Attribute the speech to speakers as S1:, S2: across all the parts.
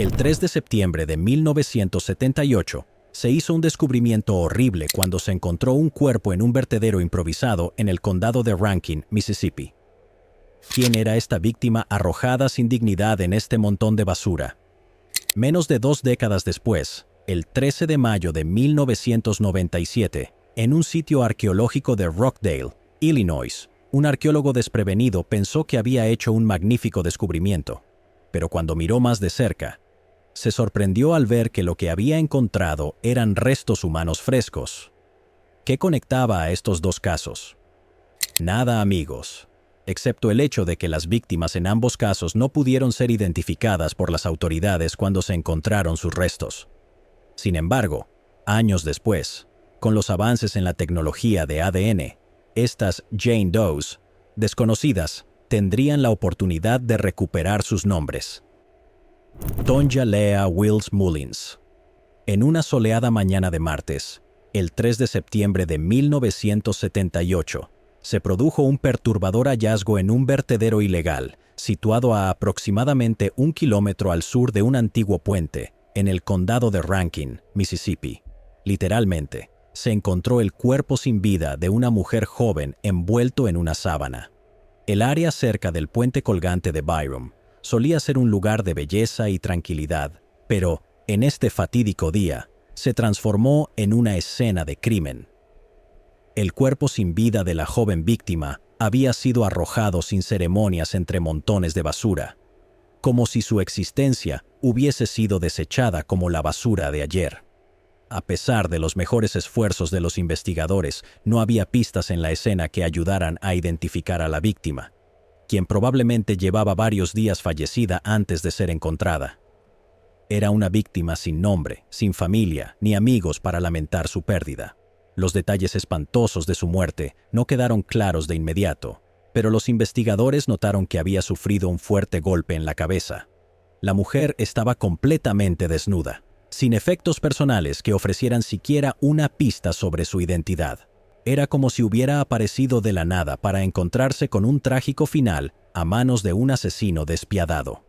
S1: El 3 de septiembre de 1978 se hizo un descubrimiento horrible cuando se encontró un cuerpo en un vertedero improvisado en el condado de Rankin, Mississippi. ¿Quién era esta víctima arrojada sin dignidad en este montón de basura? Menos de 2 décadas después, el 13 de mayo de 1997, en un sitio arqueológico de Rockdale, Illinois, un arqueólogo desprevenido pensó que había hecho un magnífico descubrimiento, pero cuando miró más de cerca, se sorprendió al ver que lo que había encontrado eran restos humanos frescos. ¿Qué conectaba a estos dos casos? Nada, amigos, excepto el hecho de que las víctimas en ambos casos no pudieron ser identificadas por las autoridades cuando se encontraron sus restos. Sin embargo, años después, con los avances en la tecnología de ADN, estas Jane Does, desconocidas, tendrían la oportunidad de recuperar sus nombres. Tonja Lea Wills Mullins. En una soleada mañana de martes, el 3 de septiembre de 1978, se produjo un perturbador hallazgo en un vertedero ilegal, situado a aproximadamente 1 kilómetro al sur de un antiguo puente, en el condado de Rankin, Mississippi. Literalmente, se encontró el cuerpo sin vida de una mujer joven envuelto en una sábana. El área cerca del puente colgante de Byram solía ser un lugar de belleza y tranquilidad, pero, en este fatídico día, se transformó en una escena de crimen. El cuerpo sin vida de la joven víctima había sido arrojado sin ceremonias entre montones de basura, como si su existencia hubiese sido desechada como la basura de ayer. A pesar de los mejores esfuerzos de los investigadores, no había pistas en la escena que ayudaran a identificar a la víctima, quien probablemente llevaba varios días fallecida antes de ser encontrada. Era una víctima sin nombre, sin familia, ni amigos para lamentar su pérdida. Los detalles espantosos de su muerte no quedaron claros de inmediato, pero los investigadores notaron que había sufrido un fuerte golpe en la cabeza. La mujer estaba completamente desnuda, sin efectos personales que ofrecieran siquiera una pista sobre su identidad. Era como si hubiera aparecido de la nada para encontrarse con un trágico final a manos de un asesino despiadado.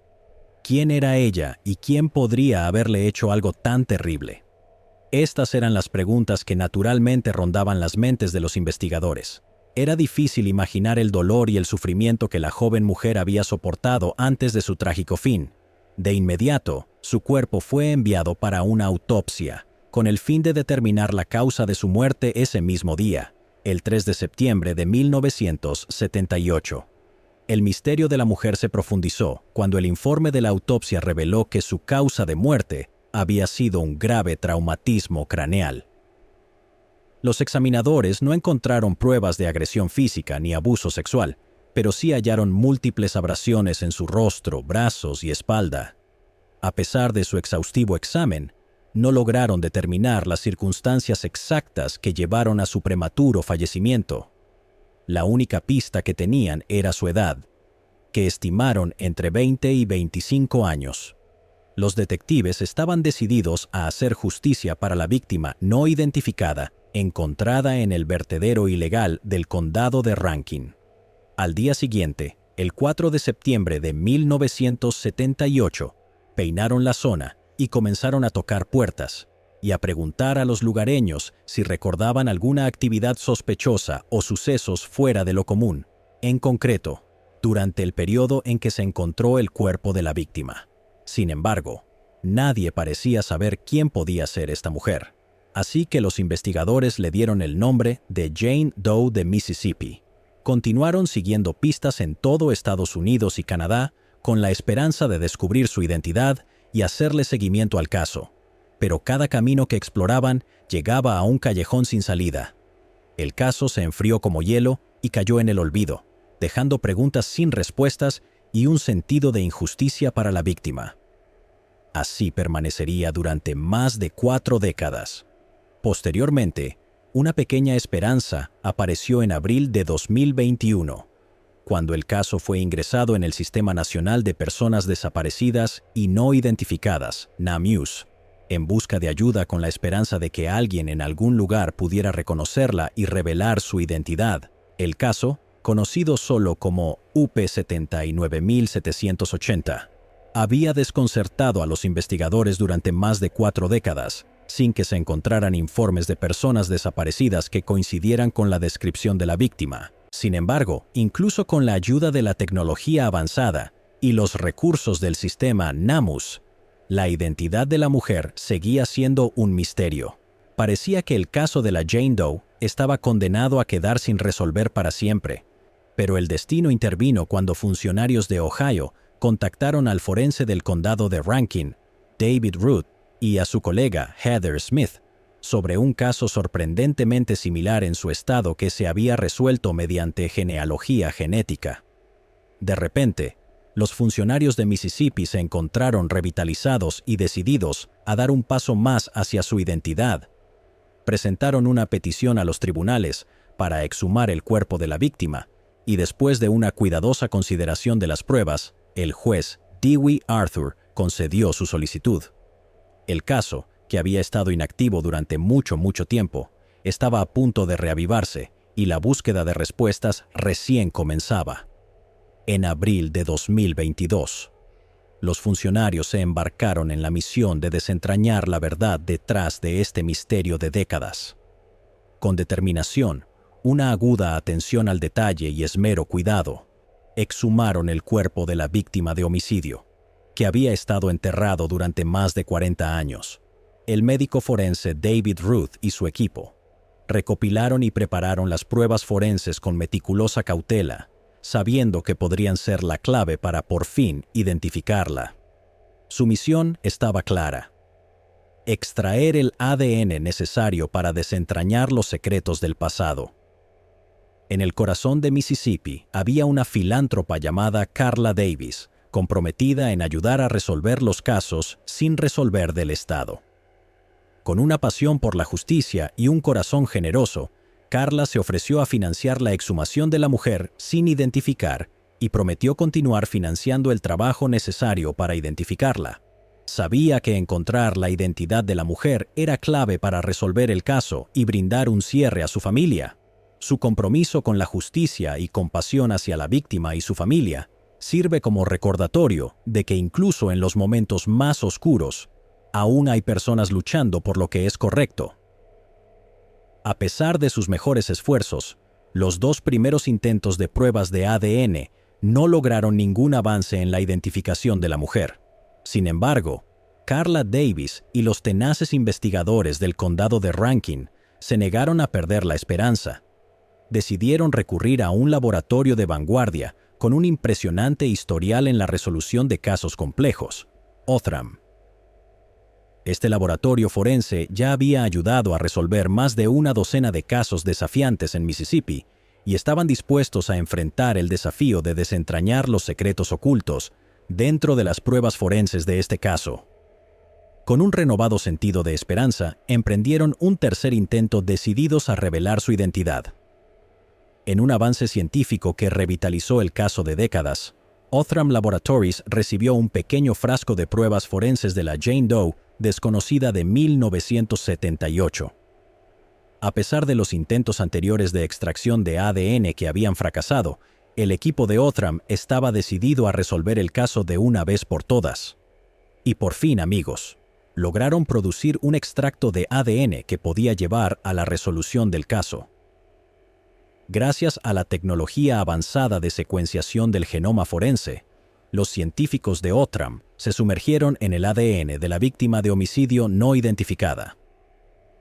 S1: ¿Quién era ella y quién podría haberle hecho algo tan terrible? Estas eran las preguntas que naturalmente rondaban las mentes de los investigadores. Era difícil imaginar el dolor y el sufrimiento que la joven mujer había soportado antes de su trágico fin. De inmediato, su cuerpo fue enviado para una autopsia, con el fin de determinar la causa de su muerte ese mismo día, el 3 de septiembre de 1978. El misterio de la mujer se profundizó cuando el informe de la autopsia reveló que su causa de muerte había sido un grave traumatismo craneal. Los examinadores no encontraron pruebas de agresión física ni abuso sexual, pero sí hallaron múltiples abrasiones en su rostro, brazos y espalda. A pesar de su exhaustivo examen, no lograron determinar las circunstancias exactas que llevaron a su prematuro fallecimiento. La única pista que tenían era su edad, que estimaron entre 20 y 25 años. Los detectives estaban decididos a hacer justicia para la víctima no identificada, encontrada en el vertedero ilegal del condado de Rankin. Al día siguiente, el 4 de septiembre de 1978, peinaron la zona y comenzaron a tocar puertas y a preguntar a los lugareños si recordaban alguna actividad sospechosa o sucesos fuera de lo común, en concreto, durante el periodo en que se encontró el cuerpo de la víctima. Sin embargo, nadie parecía saber quién podía ser esta mujer, así que los investigadores le dieron el nombre de Jane Doe de Mississippi. Continuaron siguiendo pistas en todo Estados Unidos y Canadá con la esperanza de descubrir su identidad y hacerle seguimiento al caso, pero cada camino que exploraban llegaba a un callejón sin salida. El caso se enfrió como hielo y cayó en el olvido, dejando preguntas sin respuestas y un sentido de injusticia para la víctima. Así permanecería durante más de 4 décadas. Posteriormente, una pequeña esperanza apareció en abril de 2021, cuando el caso fue ingresado en el Sistema Nacional de Personas Desaparecidas y No Identificadas, NAMUS, en busca de ayuda con la esperanza de que alguien en algún lugar pudiera reconocerla y revelar su identidad. El caso, conocido solo como UP 79780, había desconcertado a los investigadores durante más de 4 décadas, sin que se encontraran informes de personas desaparecidas que coincidieran con la descripción de la víctima. Sin embargo, incluso con la ayuda de la tecnología avanzada y los recursos del sistema NAMUS, la identidad de la mujer seguía siendo un misterio. Parecía que el caso de la Jane Doe estaba condenado a quedar sin resolver para siempre, pero el destino intervino cuando funcionarios de Ohio contactaron al forense del condado de Rankin, David Root, y a su colega Heather Smith, sobre un caso sorprendentemente similar en su estado que se había resuelto mediante genealogía genética. De repente, los funcionarios de Mississippi se encontraron revitalizados y decididos a dar un paso más hacia su identidad. Presentaron una petición a los tribunales para exhumar el cuerpo de la víctima, y después de una cuidadosa consideración de las pruebas, el juez Dewey Arthur concedió su solicitud. El caso, que había estado inactivo durante mucho tiempo, estaba a punto de reavivarse y la búsqueda de respuestas recién comenzaba. En abril de 2022, los funcionarios se embarcaron en la misión de desentrañar la verdad detrás de este misterio de décadas. Con determinación, una aguda atención al detalle y esmero cuidado, exhumaron el cuerpo de la víctima de homicidio, que había estado enterrado durante más de 40 años. El médico forense David Root y su equipo recopilaron y prepararon las pruebas forenses con meticulosa cautela, sabiendo que podrían ser la clave para por fin identificarla. Su misión estaba clara: extraer el ADN necesario para desentrañar los secretos del pasado. En el corazón de Mississippi había una filántropa llamada Carla Davis, comprometida en ayudar a resolver los casos sin resolver del Estado. Con una pasión por la justicia y un corazón generoso, Carla se ofreció a financiar la exhumación de la mujer sin identificar y prometió continuar financiando el trabajo necesario para identificarla. Sabía que encontrar la identidad de la mujer era clave para resolver el caso y brindar un cierre a su familia. Su compromiso con la justicia y compasión hacia la víctima y su familia sirve como recordatorio de que incluso en los momentos más oscuros, aún hay personas luchando por lo que es correcto. A pesar de sus mejores esfuerzos, los 2 primeros intentos de pruebas de ADN no lograron ningún avance en la identificación de la mujer. Sin embargo, Carla Davis y los tenaces investigadores del condado de Rankin se negaron a perder la esperanza. Decidieron recurrir a un laboratorio de vanguardia con un impresionante historial en la resolución de casos complejos, Othram. Este laboratorio forense ya había ayudado a resolver más de una docena de casos desafiantes en Mississippi y estaban dispuestos a enfrentar el desafío de desentrañar los secretos ocultos dentro de las pruebas forenses de este caso. Con un renovado sentido de esperanza, emprendieron un tercer intento decididos a revelar su identidad. En un avance científico que revitalizó el caso de décadas, Othram Laboratories recibió un pequeño frasco de pruebas forenses de la Jane Doe desconocida de 1978. A pesar de los intentos anteriores de extracción de ADN que habían fracasado, el equipo de Othram estaba decidido a resolver el caso de una vez por todas. Y por fin, amigos, lograron producir un extracto de ADN que podía llevar a la resolución del caso. Gracias a la tecnología avanzada de secuenciación del genoma forense, los científicos de Othram se sumergieron en el ADN de la víctima de homicidio no identificada.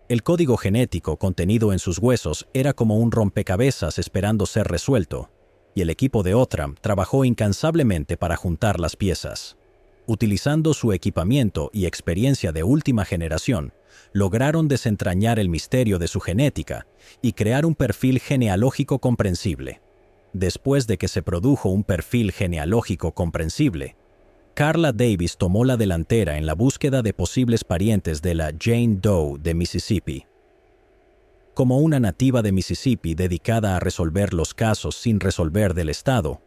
S1: El código genético contenido en sus huesos era como un rompecabezas esperando ser resuelto, y el equipo de Othram trabajó incansablemente para juntar las piezas. Utilizando su equipamiento y experiencia de última generación, lograron desentrañar el misterio de su genética y crear un perfil genealógico comprensible. Después de que se produjo un perfil genealógico comprensible, Carla Davis tomó la delantera en la búsqueda de posibles parientes de la Jane Doe de Mississippi. Como una nativa de Mississippi dedicada a resolver los casos sin resolver del Estado,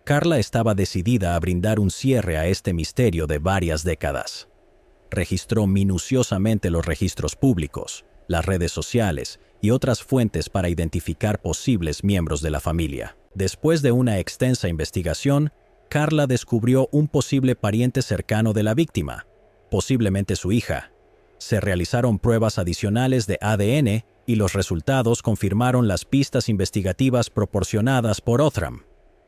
S1: Carla estaba decidida a brindar un cierre a este misterio de varias décadas. Registró minuciosamente los registros públicos, las redes sociales y otras fuentes para identificar posibles miembros de la familia. Después de una extensa investigación, Carla descubrió un posible pariente cercano de la víctima, posiblemente su hija. Se realizaron pruebas adicionales de ADN y los resultados confirmaron las pistas investigativas proporcionadas por Othram.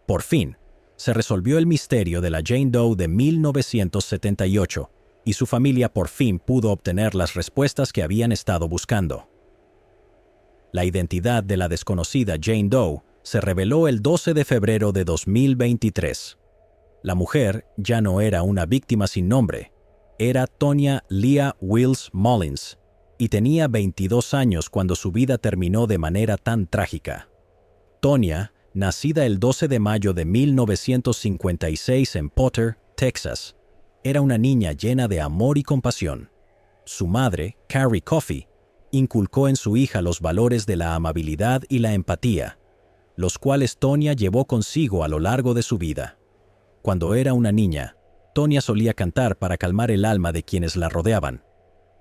S1: Por fin, se resolvió el misterio de la Jane Doe de 1978 y su familia por fin pudo obtener las respuestas que habían estado buscando. La identidad de la desconocida Jane Doe se reveló el 12 de febrero de 2023. La mujer ya no era una víctima sin nombre, era Tonya Leah Wills Mullins, y tenía 22 años cuando su vida terminó de manera tan trágica. Tonya, nacida el 12 de mayo de 1956 en Potter, Texas, era una niña llena de amor y compasión. Su madre, Carrie Coffey, inculcó en su hija los valores de la amabilidad y la empatía, los cuales Tonya llevó consigo a lo largo de su vida. Cuando era una niña, Tonya solía cantar para calmar el alma de quienes la rodeaban.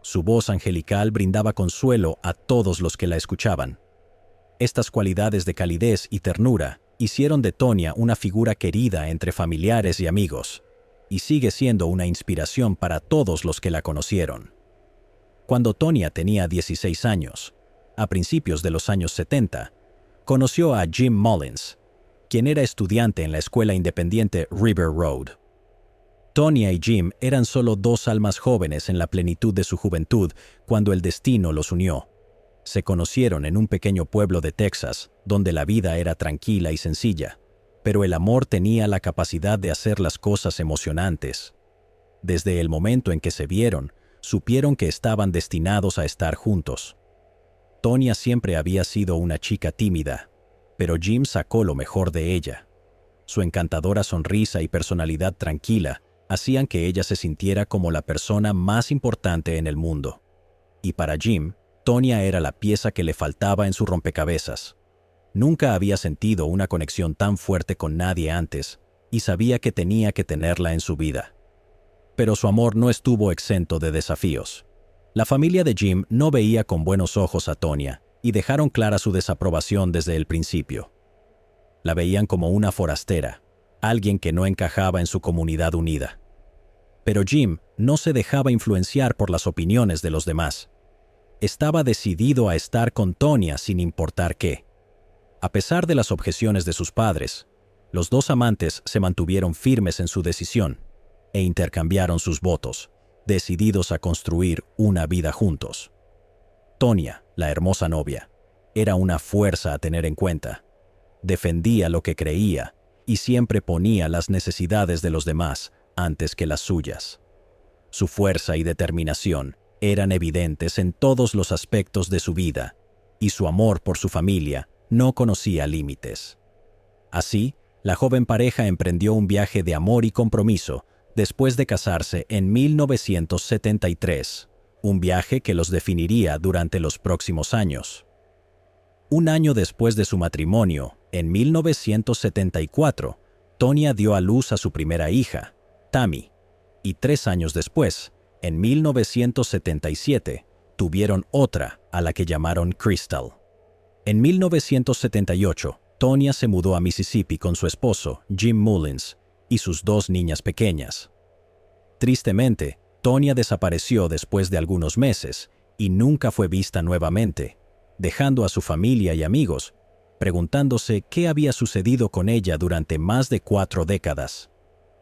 S1: Su voz angelical brindaba consuelo a todos los que la escuchaban. Estas cualidades de calidez y ternura hicieron de Tonya una figura querida entre familiares y amigos, y sigue siendo una inspiración para todos los que la conocieron. Cuando Tonya tenía 16 años, a principios de los años 70, conoció a Jim Mullins, quien era estudiante en la escuela independiente River Road. Tonya y Jim eran solo dos almas jóvenes en la plenitud de su juventud cuando el destino los unió. Se conocieron en un pequeño pueblo de Texas, donde la vida era tranquila y sencilla, pero el amor tenía la capacidad de hacer las cosas emocionantes. Desde el momento en que se vieron, supieron que estaban destinados a estar juntos. Tonya siempre había sido una chica tímida, pero Jim sacó lo mejor de ella. Su encantadora sonrisa y personalidad tranquila hacían que ella se sintiera como la persona más importante en el mundo. Y para Jim, Tonya era la pieza que le faltaba en su rompecabezas. Nunca había sentido una conexión tan fuerte con nadie antes, y sabía que tenía que tenerla en su vida. Pero su amor no estuvo exento de desafíos. La familia de Jim no veía con buenos ojos a Tonya, y dejaron clara su desaprobación desde el principio. La veían como una forastera, alguien que no encajaba en su comunidad unida. Pero Jim no se dejaba influenciar por las opiniones de los demás. Estaba decidido a estar con Tonya sin importar qué. A pesar de las objeciones de sus padres, los dos amantes se mantuvieron firmes en su decisión e intercambiaron sus votos, decididos a construir una vida juntos. Tonya, la hermosa novia, era una fuerza a tener en cuenta. Defendía lo que creía y siempre ponía las necesidades de los demás antes que las suyas. Su fuerza y determinación eran evidentes en todos los aspectos de su vida, y su amor por su familia no conocía límites. Así, la joven pareja emprendió un viaje de amor y compromiso después de casarse en 1973, un viaje que los definiría durante los próximos años. Un año después de su matrimonio, en 1974, Tonya dio a luz a su primera hija, Tammy, y 3 años después, en 1977, tuvieron otra a la que llamaron Crystal. En 1978, Tonya se mudó a Mississippi con su esposo, Jim Mullins, y sus 2 niñas pequeñas. Tristemente, Tonya desapareció después de algunos meses y nunca fue vista nuevamente, dejando a su familia y amigos preguntándose qué había sucedido con ella durante más de 4 décadas.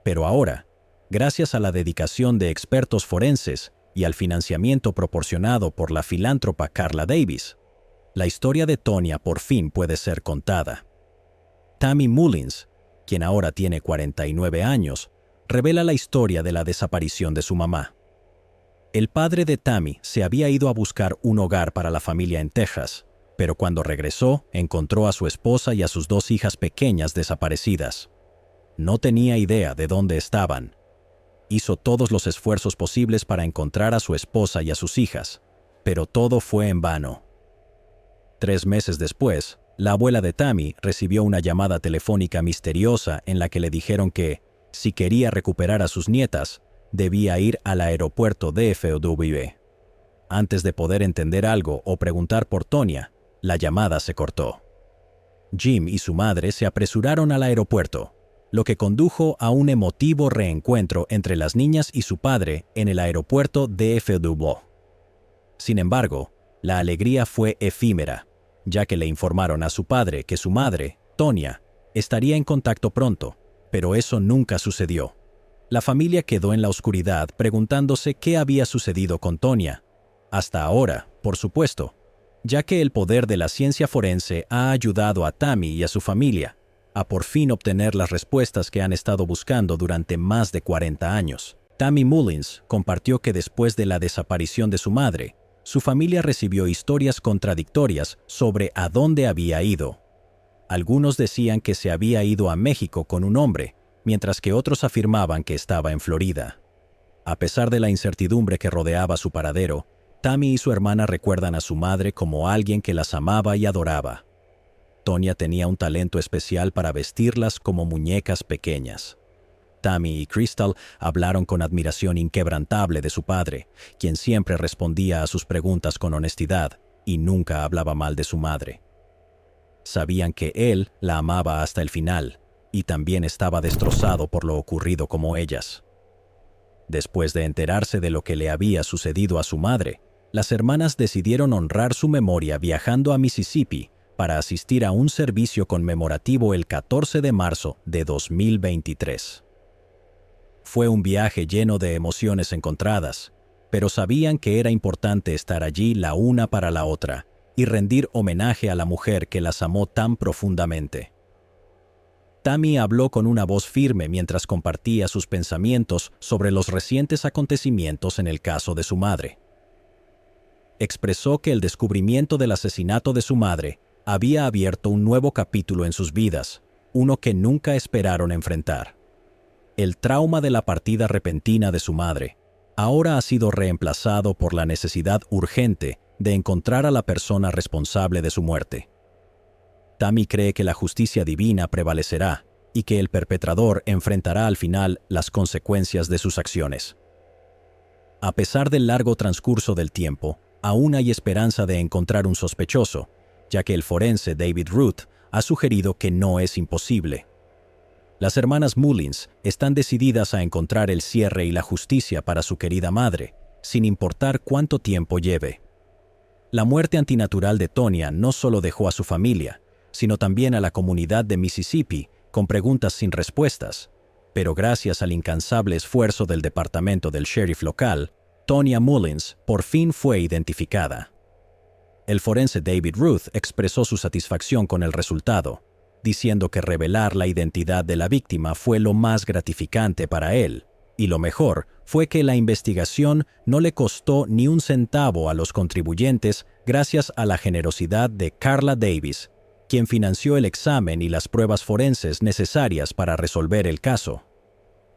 S1: Pero ahora, gracias a la dedicación de expertos forenses y al financiamiento proporcionado por la filántropa Carla Davis, la historia de Tonya por fin puede ser contada. Tammy Mullins, quien ahora tiene 49 años, revela la historia de la desaparición de su mamá. El padre de Tammy se había ido a buscar un hogar para la familia en Texas, pero cuando regresó encontró a su esposa y a sus 2 hijas pequeñas desaparecidas. No tenía idea de dónde estaban. Hizo todos los esfuerzos posibles para encontrar a su esposa y a sus hijas, pero todo fue en vano. 3 meses después, la abuela de Tammy recibió una llamada telefónica misteriosa en la que le dijeron que, si quería recuperar a sus nietas, debía ir al aeropuerto DFW. Antes de poder entender algo o preguntar por Tonya, la llamada se cortó. Jim y su madre se apresuraron al aeropuerto, lo que condujo a un emotivo reencuentro entre las niñas y su padre en el aeropuerto DF Dubois. Sin embargo, la alegría fue efímera, ya que le informaron a su padre que su madre, Tonya, estaría en contacto pronto, pero eso nunca sucedió. La familia quedó en la oscuridad preguntándose qué había sucedido con Tonya. Hasta ahora, por supuesto, ya que el poder de la ciencia forense ha ayudado a Tammy y a su familia a por fin obtener las respuestas que han estado buscando durante más de 40 años. Tammy Mullins compartió que después de la desaparición de su madre, su familia recibió historias contradictorias sobre a dónde había ido. Algunos decían que se había ido a México con un hombre, mientras que otros afirmaban que estaba en Florida. A pesar de la incertidumbre que rodeaba su paradero, Tammy y su hermana recuerdan a su madre como alguien que las amaba y adoraba. Tonya tenía un talento especial para vestirlas como muñecas pequeñas. Tammy y Crystal hablaron con admiración inquebrantable de su padre, quien siempre respondía a sus preguntas con honestidad y nunca hablaba mal de su madre. Sabían que él la amaba hasta el final y también estaba destrozado por lo ocurrido como ellas. Después de enterarse de lo que le había sucedido a su madre, las hermanas decidieron honrar su memoria viajando a Mississippi para asistir a un servicio conmemorativo el 14 de marzo de 2023. Fue un viaje lleno de emociones encontradas, pero sabían que era importante estar allí la una para la otra y rendir homenaje a la mujer que las amó tan profundamente. Tammy habló con una voz firme mientras compartía sus pensamientos sobre los recientes acontecimientos en el caso de su madre. Expresó que el descubrimiento del asesinato de su madre había abierto un nuevo capítulo en sus vidas, uno que nunca esperaron enfrentar. El trauma de la partida repentina de su madre ahora ha sido reemplazado por la necesidad urgente de encontrar a la persona responsable de su muerte. Tammy cree que la justicia divina prevalecerá y que el perpetrador enfrentará al final las consecuencias de sus acciones. A pesar del largo transcurso del tiempo, aún hay esperanza de encontrar un sospechoso, ya que el forense David Ruth ha sugerido que no es imposible. Las hermanas Mullins están decididas a encontrar el cierre y la justicia para su querida madre, sin importar cuánto tiempo lleve. La muerte antinatural de Tonya no solo dejó a su familia, sino también a la comunidad de Mississippi con preguntas sin respuestas, pero gracias al incansable esfuerzo del departamento del sheriff local, Tonya Mullins por fin fue identificada. El forense David Ruth expresó su satisfacción con el resultado, diciendo que revelar la identidad de la víctima fue lo más gratificante para él, y lo mejor fue que la investigación no le costó ni un centavo a los contribuyentes gracias a la generosidad de Carla Davis, quien financió el examen y las pruebas forenses necesarias para resolver el caso.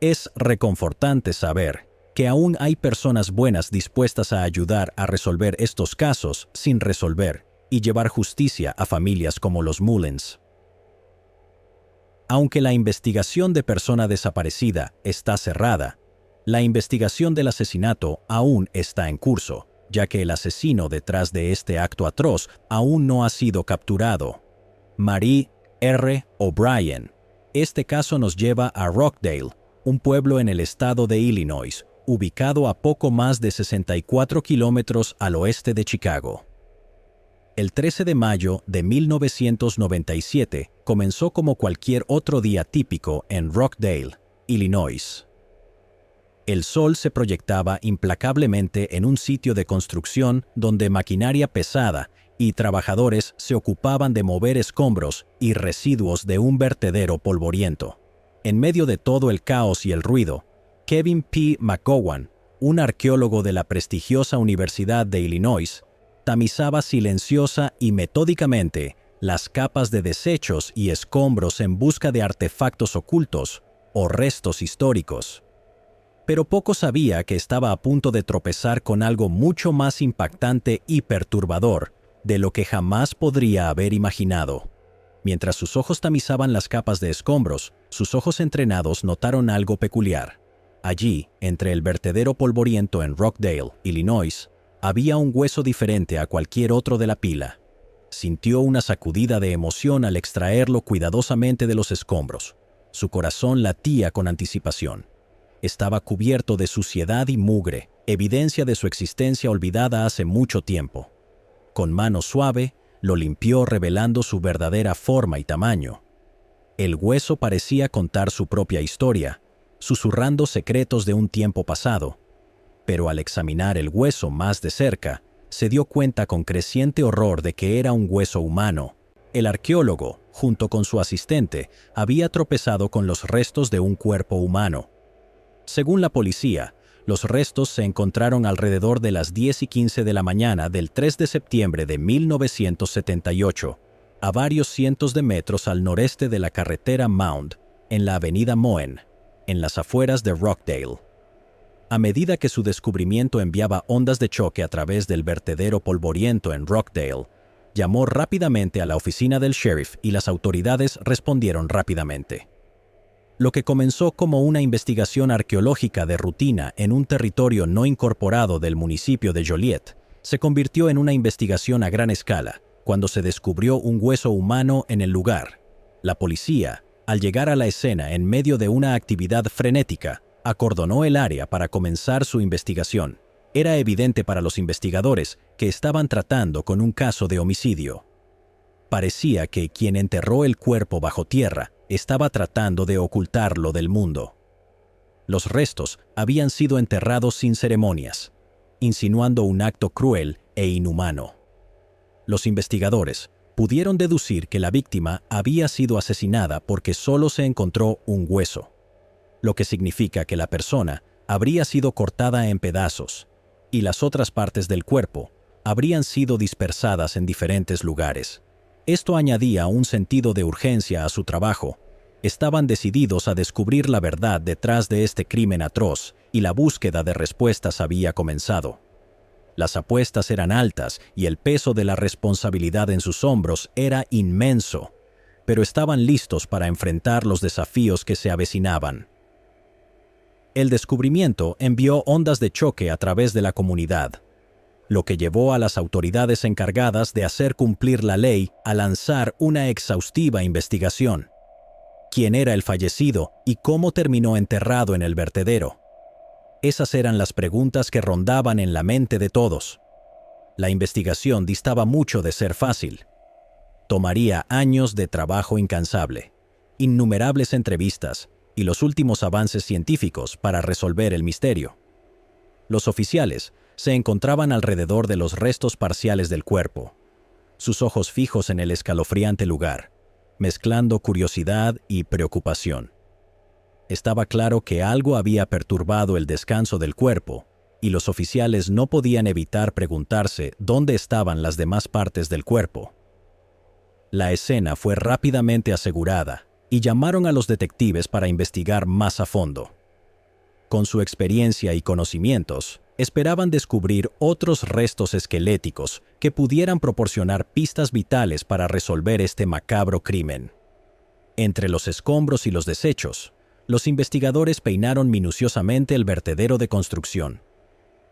S1: Es reconfortante saber que aún hay personas buenas dispuestas a ayudar a resolver estos casos sin resolver y llevar justicia a familias como los Mullins. Aunque la investigación de persona desaparecida está cerrada, la investigación del asesinato aún está en curso, ya que el asesino detrás de este acto atroz aún no ha sido capturado. Marie R. O'Brien. Este caso nos lleva a Rockdale, un pueblo en el estado de Illinois, ubicado a poco más de 64 kilómetros al oeste de Chicago. El 13 de mayo de 1997 comenzó como cualquier otro día típico en Rockdale, Illinois. El sol se proyectaba implacablemente en un sitio de construcción donde maquinaria pesada y trabajadores se ocupaban de mover escombros y residuos de un vertedero polvoriento. En medio de todo el caos y el ruido, Kevin P. McGowan, un arqueólogo de la prestigiosa Universidad de Illinois, tamizaba silenciosa y metódicamente las capas de desechos y escombros en busca de artefactos ocultos o restos históricos. Pero poco sabía que estaba a punto de tropezar con algo mucho más impactante y perturbador de lo que jamás podría haber imaginado. Mientras sus ojos tamizaban las capas de escombros, sus ojos entrenados notaron algo peculiar. Allí, entre el vertedero polvoriento en Rockdale, Illinois, había un hueso diferente a cualquier otro de la pila. Sintió una sacudida de emoción al extraerlo cuidadosamente de los escombros. Su corazón latía con anticipación. Estaba cubierto de suciedad y mugre, evidencia de su existencia olvidada hace mucho tiempo. Con mano suave, lo limpió revelando su verdadera forma y tamaño. El hueso parecía contar su propia historia, susurrando secretos de un tiempo pasado. Pero al examinar el hueso más de cerca, se dio cuenta con creciente horror de que era un hueso humano. El arqueólogo, junto con su asistente, había tropezado con los restos de un cuerpo humano. Según la policía, los restos se encontraron alrededor de las 10:15 de la mañana del 3 de septiembre de 1978, a varios cientos de metros al noreste de la carretera Mound, en la avenida Moen, en las afueras de Rockdale. A medida que su descubrimiento enviaba ondas de choque a través del vertedero polvoriento en Rockdale, llamó rápidamente a la oficina del sheriff y las autoridades respondieron rápidamente. Lo que comenzó como una investigación arqueológica de rutina en un territorio no incorporado del municipio de Joliet, se convirtió en una investigación a gran escala cuando se descubrió un hueso humano en el lugar. La policía, al llegar a la escena en medio de una actividad frenética, acordonó el área para comenzar su investigación. Era evidente para los investigadores que estaban tratando con un caso de homicidio. Parecía que quien enterró el cuerpo bajo tierra estaba tratando de ocultarlo del mundo. Los restos habían sido enterrados sin ceremonias, insinuando un acto cruel e inhumano. Los investigadores pudieron deducir que la víctima había sido asesinada porque solo se encontró un hueso, lo que significa que la persona habría sido cortada en pedazos y las otras partes del cuerpo habrían sido dispersadas en diferentes lugares. Esto añadía un sentido de urgencia a su trabajo. Estaban decididos a descubrir la verdad detrás de este crimen atroz y la búsqueda de respuestas había comenzado. Las apuestas eran altas y el peso de la responsabilidad en sus hombros era inmenso, pero estaban listos para enfrentar los desafíos que se avecinaban. El descubrimiento envió ondas de choque a través de la comunidad, lo que llevó a las autoridades encargadas de hacer cumplir la ley a lanzar una exhaustiva investigación. ¿Quién era el fallecido y cómo terminó enterrado en el vertedero? Esas eran las preguntas que rondaban en la mente de todos. La investigación distaba mucho de ser fácil. Tomaría años de trabajo incansable, innumerables entrevistas y los últimos avances científicos para resolver el misterio. Los oficiales se encontraban alrededor de los restos parciales del cuerpo, sus ojos fijos en el escalofriante lugar, mezclando curiosidad y preocupación. Estaba claro que algo había perturbado el descanso del cuerpo, y los oficiales no podían evitar preguntarse dónde estaban las demás partes del cuerpo. La escena fue rápidamente asegurada, y llamaron a los detectives para investigar más a fondo. Con su experiencia y conocimientos, esperaban descubrir otros restos esqueléticos que pudieran proporcionar pistas vitales para resolver este macabro crimen. Entre los escombros y los desechos, los investigadores peinaron minuciosamente el vertedero de construcción,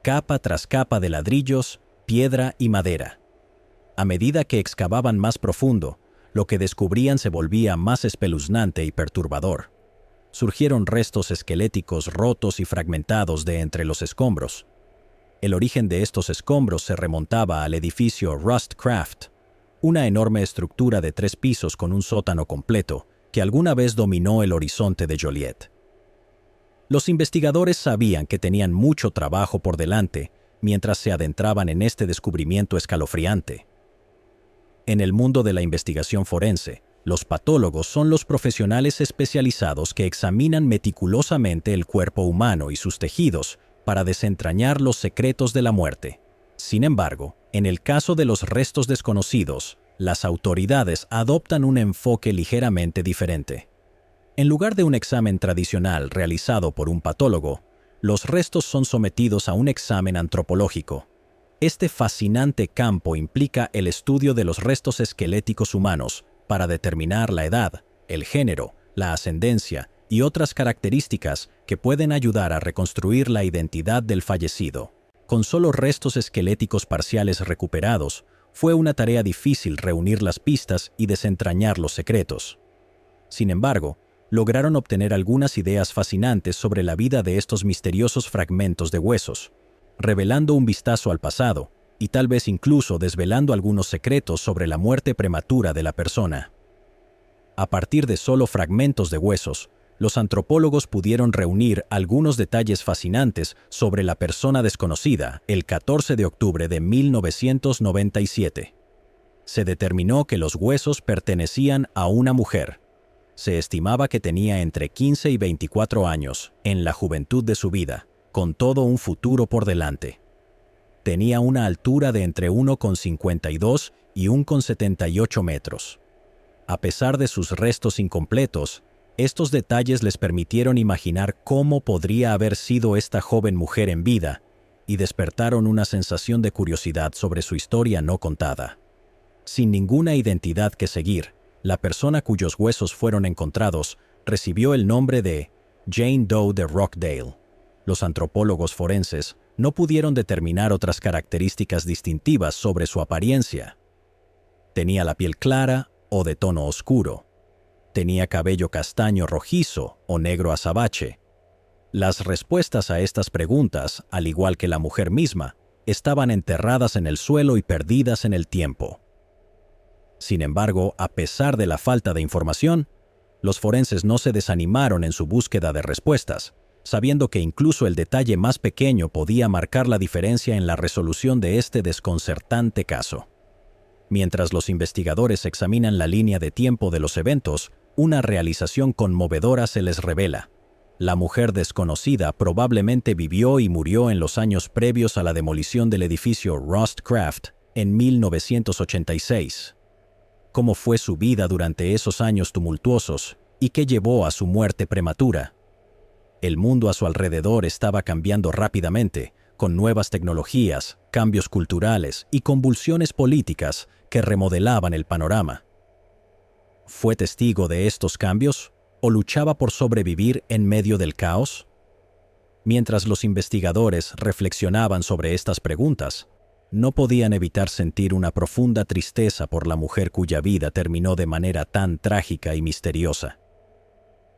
S1: capa tras capa de ladrillos, piedra y madera. A medida que excavaban más profundo, lo que descubrían se volvía más espeluznante y perturbador. Surgieron restos esqueléticos rotos y fragmentados de entre los escombros. El origen de estos escombros se remontaba al edificio Rustcraft, una enorme estructura de 3 pisos con un sótano completo que alguna vez dominó el horizonte de Joliet. Los investigadores sabían que tenían mucho trabajo por delante mientras se adentraban en este descubrimiento escalofriante. En el mundo de la investigación forense, los patólogos son los profesionales especializados que examinan meticulosamente el cuerpo humano y sus tejidos para desentrañar los secretos de la muerte. Sin embargo, en el caso de los restos desconocidos, las autoridades adoptan un enfoque ligeramente diferente. En lugar de un examen tradicional realizado por un patólogo, los restos son sometidos a un examen antropológico. Este fascinante campo implica el estudio de los restos esqueléticos humanos para determinar la edad, el género, la ascendencia y otras características que pueden ayudar a reconstruir la identidad del fallecido. Con solo restos esqueléticos parciales recuperados, fue una tarea difícil reunir las pistas y desentrañar los secretos. Sin embargo, lograron obtener algunas ideas fascinantes sobre la vida de estos misteriosos fragmentos de huesos, revelando un vistazo al pasado y tal vez incluso desvelando algunos secretos sobre la muerte prematura de la persona. A partir de solo fragmentos de huesos, los antropólogos pudieron reunir algunos detalles fascinantes sobre la persona desconocida el 14 de octubre de 1997. Se determinó que los huesos pertenecían a una mujer. Se estimaba que tenía entre 15 y 24 años, en la juventud de su vida, con todo un futuro por delante. Tenía una altura de entre 1,52 y 1,78 metros. A pesar de sus restos incompletos, estos detalles les permitieron imaginar cómo podría haber sido esta joven mujer en vida y despertaron una sensación de curiosidad sobre su historia no contada. Sin ninguna identidad que seguir, la persona cuyos huesos fueron encontrados recibió el nombre de Jane Doe de Rockdale. Los antropólogos forenses no pudieron determinar otras características distintivas sobre su apariencia. Tenía la piel clara o de tono oscuro. Tenía cabello castaño rojizo o negro azabache. Las respuestas a estas preguntas, al igual que la mujer misma, estaban enterradas en el suelo y perdidas en el tiempo. Sin embargo, a pesar de la falta de información, los forenses no se desanimaron en su búsqueda de respuestas, sabiendo que incluso el detalle más pequeño podía marcar la diferencia en la resolución de este desconcertante caso. Mientras los investigadores examinan la línea de tiempo de los eventos, una realización conmovedora se les revela. La mujer desconocida probablemente vivió y murió en los años previos a la demolición del edificio Rust-Craft en 1986. ¿Cómo fue su vida durante esos años tumultuosos y qué llevó a su muerte prematura? El mundo a su alrededor estaba cambiando rápidamente, con nuevas tecnologías, cambios culturales y convulsiones políticas que remodelaban el panorama. ¿Fue testigo de estos cambios o luchaba por sobrevivir en medio del caos? Mientras los investigadores reflexionaban sobre estas preguntas, no podían evitar sentir una profunda tristeza por la mujer cuya vida terminó de manera tan trágica y misteriosa.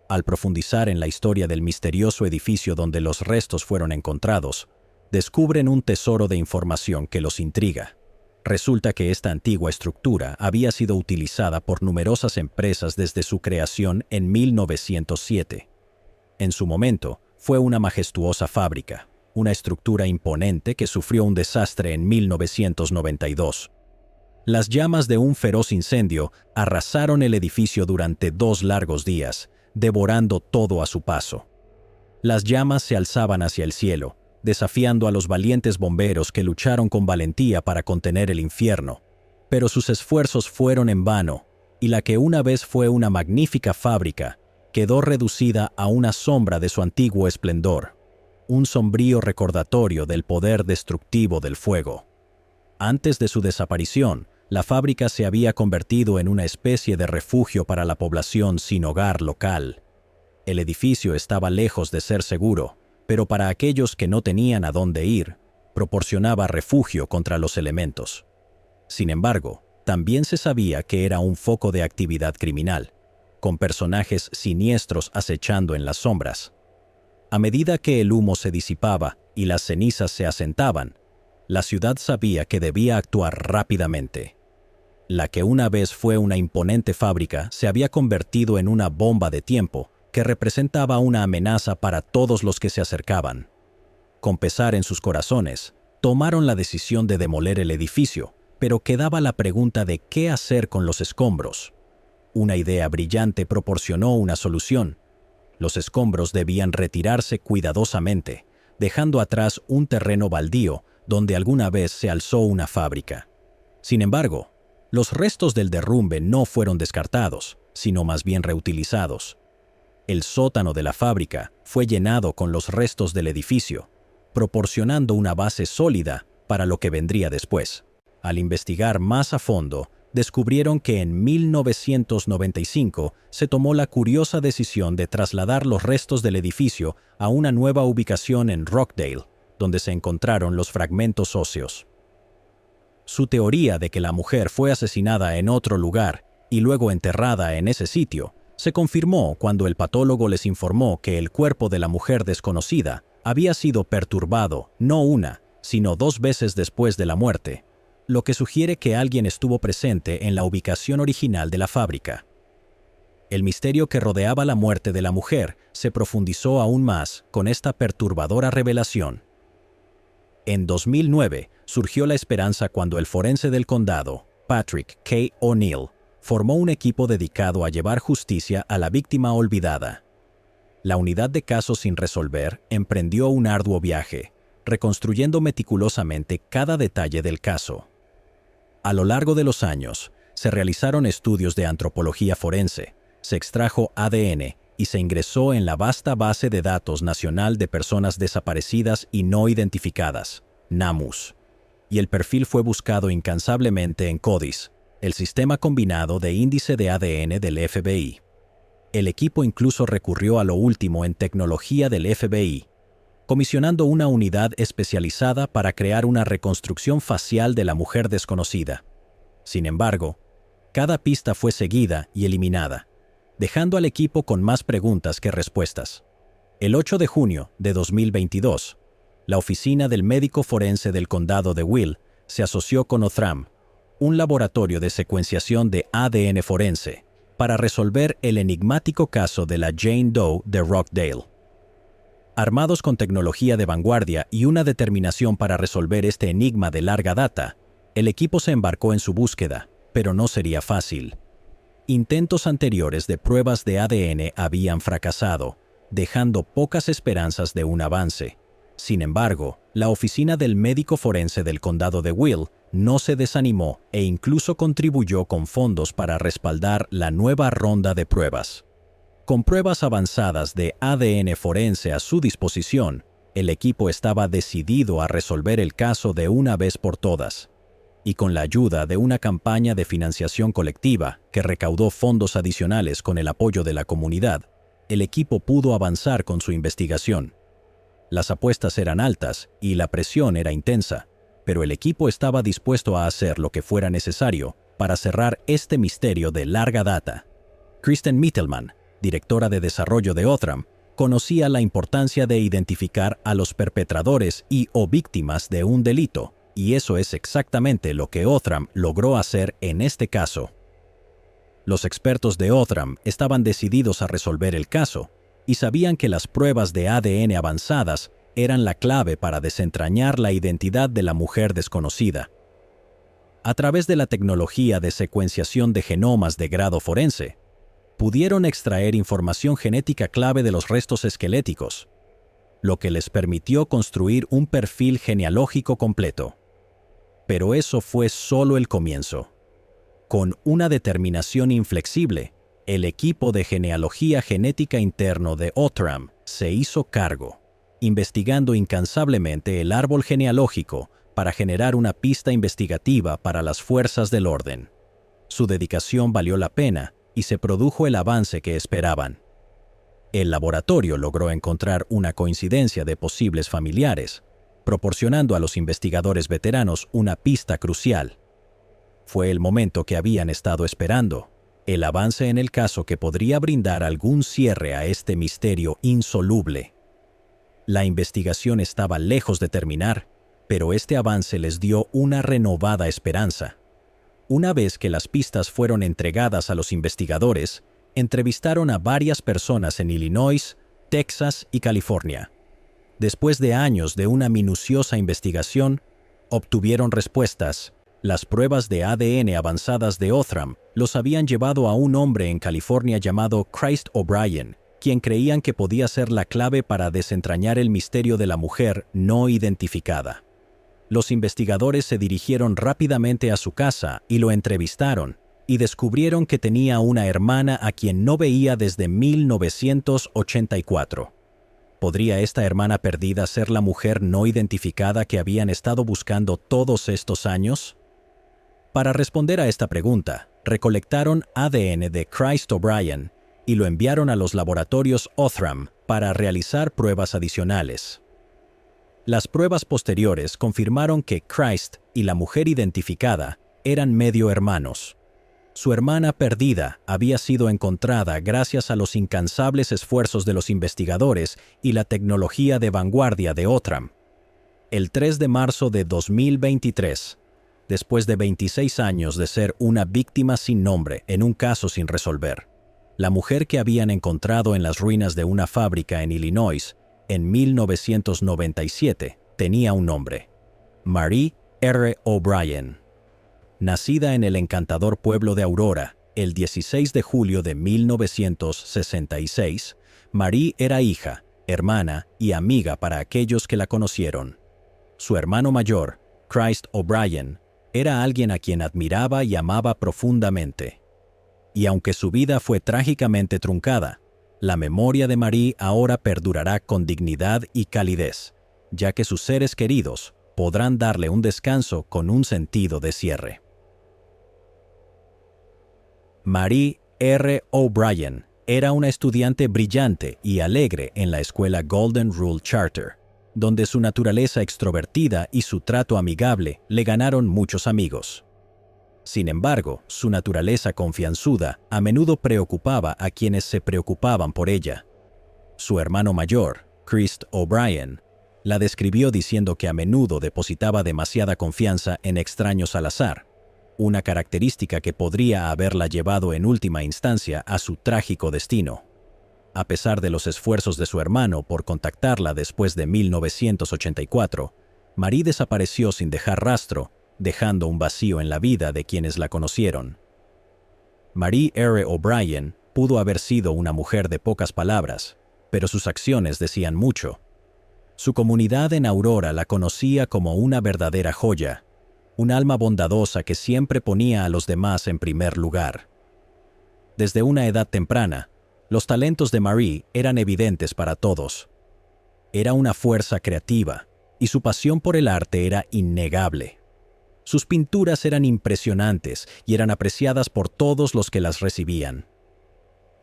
S1: Al profundizar en la historia del misterioso edificio donde los restos fueron encontrados, descubren un tesoro de información que los intriga. Resulta que esta antigua estructura había sido utilizada por numerosas empresas desde su creación en 1907. En su momento, fue una majestuosa fábrica, una estructura imponente que sufrió un desastre en 1992. Las llamas de un feroz incendio arrasaron el edificio durante 2 largos días, devorando todo a su paso. Las llamas se alzaban hacia el cielo, desafiando a los valientes bomberos que lucharon con valentía para contener el infierno. Pero sus esfuerzos fueron en vano, y la que una vez fue una magnífica fábrica quedó reducida a una sombra de su antiguo esplendor, un sombrío recordatorio del poder destructivo del fuego. Antes de su desaparición, la fábrica se había convertido en una especie de refugio para la población sin hogar local. El edificio estaba lejos de ser seguro, pero para aquellos que no tenían a dónde ir, proporcionaba refugio contra los elementos. Sin embargo, también se sabía que era un foco de actividad criminal, con personajes siniestros acechando en las sombras. A medida que el humo se disipaba y las cenizas se asentaban, la ciudad sabía que debía actuar rápidamente. La que una vez fue una imponente fábrica se había convertido en una bomba de tiempo que representaba una amenaza para todos los que se acercaban. Con pesar en sus corazones, tomaron la decisión de demoler el edificio, pero quedaba la pregunta de qué hacer con los escombros. Una idea brillante proporcionó una solución. Los escombros debían retirarse cuidadosamente, dejando atrás un terreno baldío donde alguna vez se alzó una fábrica. Sin embargo, los restos del derrumbe no fueron descartados, sino más bien reutilizados. El sótano de la fábrica fue llenado con los restos del edificio, proporcionando una base sólida para lo que vendría después. Al investigar más a fondo, descubrieron que en 1995 se tomó la curiosa decisión de trasladar los restos del edificio a una nueva ubicación en Rockdale, donde se encontraron los fragmentos óseos. Su teoría de que la mujer fue asesinada en otro lugar y luego enterrada en ese sitio Se confirmó cuando el patólogo les informó que el cuerpo de la mujer desconocida había sido perturbado no una, sino 2 veces después de la muerte, lo que sugiere que alguien estuvo presente en la ubicación original de la fábrica. El misterio que rodeaba la muerte de la mujer se profundizó aún más con esta perturbadora revelación. En 2009 surgió la esperanza cuando el forense del condado, Patrick K. O'Neill, formó un equipo dedicado a llevar justicia a la víctima olvidada. La unidad de casos sin resolver emprendió un arduo viaje, reconstruyendo meticulosamente cada detalle del caso. A lo largo de los años, se realizaron estudios de antropología forense, se extrajo ADN y se ingresó en la vasta base de datos nacional de personas desaparecidas y no identificadas, NAMUS, y el perfil fue buscado incansablemente en CODIS, el sistema combinado de índice de ADN del FBI. El equipo incluso recurrió a lo último en tecnología del FBI, comisionando una unidad especializada para crear una reconstrucción facial de la mujer desconocida. Sin embargo, cada pista fue seguida y eliminada, dejando al equipo con más preguntas que respuestas. El 8 de junio de 2022, la oficina del médico forense del condado de Will se asoció con Othram, un laboratorio de secuenciación de ADN forense, para resolver el enigmático caso de la Jane Doe de Rockdale. Armados con tecnología de vanguardia y una determinación para resolver este enigma de larga data, el equipo se embarcó en su búsqueda, pero no sería fácil. Intentos anteriores de pruebas de ADN habían fracasado, dejando pocas esperanzas de un avance. Sin embargo, la oficina del médico forense del condado de Will no se desanimó e incluso contribuyó con fondos para respaldar la nueva ronda de pruebas. Con pruebas avanzadas de ADN forense a su disposición, el equipo estaba decidido a resolver el caso de una vez por todas. Y con la ayuda de una campaña de financiación colectiva que recaudó fondos adicionales con el apoyo de la comunidad, el equipo pudo avanzar con su investigación. Las apuestas eran altas y la presión era intensa, pero el equipo estaba dispuesto a hacer lo que fuera necesario para cerrar este misterio de larga data. Kristen Mittelman, directora de desarrollo de Othram, conocía la importancia de identificar a los perpetradores y/o víctimas de un delito, y eso es exactamente lo que Othram logró hacer en este caso. Los expertos de Othram estaban decididos a resolver el caso y sabían que las pruebas de ADN avanzadas eran la clave para desentrañar la identidad de la mujer desconocida. A través de la tecnología de secuenciación de genomas de grado forense, pudieron extraer información genética clave de los restos esqueléticos, lo que les permitió construir un perfil genealógico completo. Pero eso fue solo el comienzo. Con una determinación inflexible, el equipo de genealogía genética interno de Othram se hizo cargo, investigando incansablemente el árbol genealógico para generar una pista investigativa para las fuerzas del orden. Su dedicación valió la pena y se produjo el avance que esperaban. El laboratorio logró encontrar una coincidencia de posibles familiares, proporcionando a los investigadores veteranos una pista crucial. Fue el momento que habían estado esperando, el avance en el caso que podría brindar algún cierre a este misterio insoluble. La investigación estaba lejos de terminar, pero este avance les dio una renovada esperanza. Una vez que las pistas fueron entregadas a los investigadores, entrevistaron a varias personas en Illinois, Texas y California. Después de años de una minuciosa investigación, obtuvieron respuestas. Las pruebas de ADN avanzadas de Othram los habían llevado a un hombre en California llamado Christ O'Brien, quien creían que podía ser la clave para desentrañar el misterio de la mujer no identificada. Los investigadores se dirigieron rápidamente a su casa y lo entrevistaron, y descubrieron que tenía una hermana a quien no veía desde 1984. ¿Podría esta hermana perdida ser la mujer no identificada que habían estado buscando todos estos años? Para responder a esta pregunta, recolectaron ADN de Christ O'Brien y lo enviaron a los laboratorios Othram para realizar pruebas adicionales. Las pruebas posteriores confirmaron que Christ y la mujer identificada eran medio hermanos. Su hermana perdida había sido encontrada gracias a los incansables esfuerzos de los investigadores y la tecnología de vanguardia de Outram. El 3 de marzo de 2023, después de 26 años de ser una víctima sin nombre en un caso sin resolver, la mujer que habían encontrado en las ruinas de una fábrica en Illinois en 1997 tenía un nombre: Marie R. O'Brien. Nacida en el encantador pueblo de Aurora, el 16 de julio de 1966, Marie era hija, hermana y amiga para aquellos que la conocieron. Su hermano mayor, Christ O'Brien, era alguien a quien admiraba y amaba profundamente. Y aunque su vida fue trágicamente truncada, la memoria de Marie ahora perdurará con dignidad y calidez, ya que sus seres queridos podrán darle un descanso con un sentido de cierre. Marie R. O'Brien era una estudiante brillante y alegre en la escuela Golden Rule Charter, donde su naturaleza extrovertida y su trato amigable le ganaron muchos amigos. Sin embargo, su naturaleza confianzuda a menudo preocupaba a quienes se preocupaban por ella. Su hermano mayor, Christ O'Brien, la describió diciendo que a menudo depositaba demasiada confianza en extraños al azar, una característica que podría haberla llevado en última instancia a su trágico destino. A pesar de los esfuerzos de su hermano por contactarla después de 1984, Marie desapareció sin dejar rastro, dejando un vacío en la vida de quienes la conocieron. Marie R. O'Brien pudo haber sido una mujer de pocas palabras, pero sus acciones decían mucho. Su comunidad en Aurora la conocía como una verdadera joya, un alma bondadosa que siempre ponía a los demás en primer lugar. Desde una edad temprana, los talentos de Marie eran evidentes para todos. Era una fuerza creativa, y su pasión por el arte era innegable. Sus pinturas eran impresionantes y eran apreciadas por todos los que las recibían.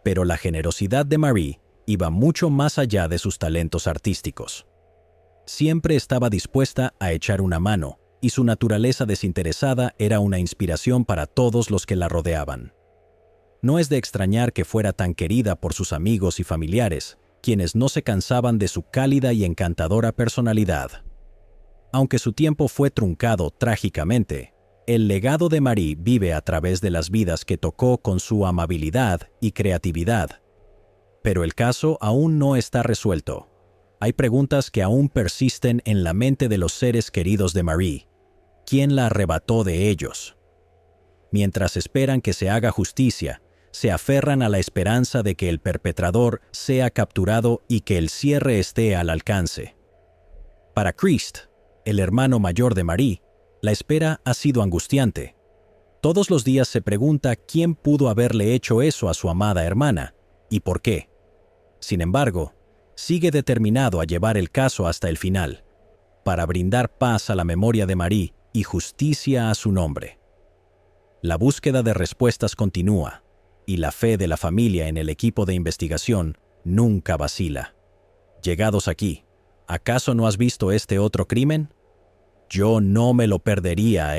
S1: Pero la generosidad de Marie iba mucho más allá de sus talentos artísticos. Siempre estaba dispuesta a echar una mano, y su naturaleza desinteresada era una inspiración para todos los que la rodeaban. No es de extrañar que fuera tan querida por sus amigos y familiares, quienes no se cansaban de su cálida y encantadora personalidad. Aunque su tiempo fue truncado trágicamente, el legado de Marie vive a través de las vidas que tocó con su amabilidad y creatividad. Pero el caso aún no está resuelto. Hay preguntas que aún persisten en la mente de los seres queridos de Marie. ¿Quién la arrebató de ellos? Mientras esperan que se haga justicia, se aferran a la esperanza de que el perpetrador sea capturado y que el cierre esté al alcance. Para Christ, el hermano mayor de Marie, la espera ha sido angustiante. Todos los días se pregunta quién pudo haberle hecho eso a su amada hermana y por qué. Sin embargo, sigue determinado a llevar el caso hasta el final, para brindar paz a la memoria de Marie y justicia a su nombre. La búsqueda de respuestas continúa, y la fe de la familia en el equipo de investigación nunca vacila. Llegados aquí, ¿acaso no has visto este otro crimen? Yo no me lo perdería,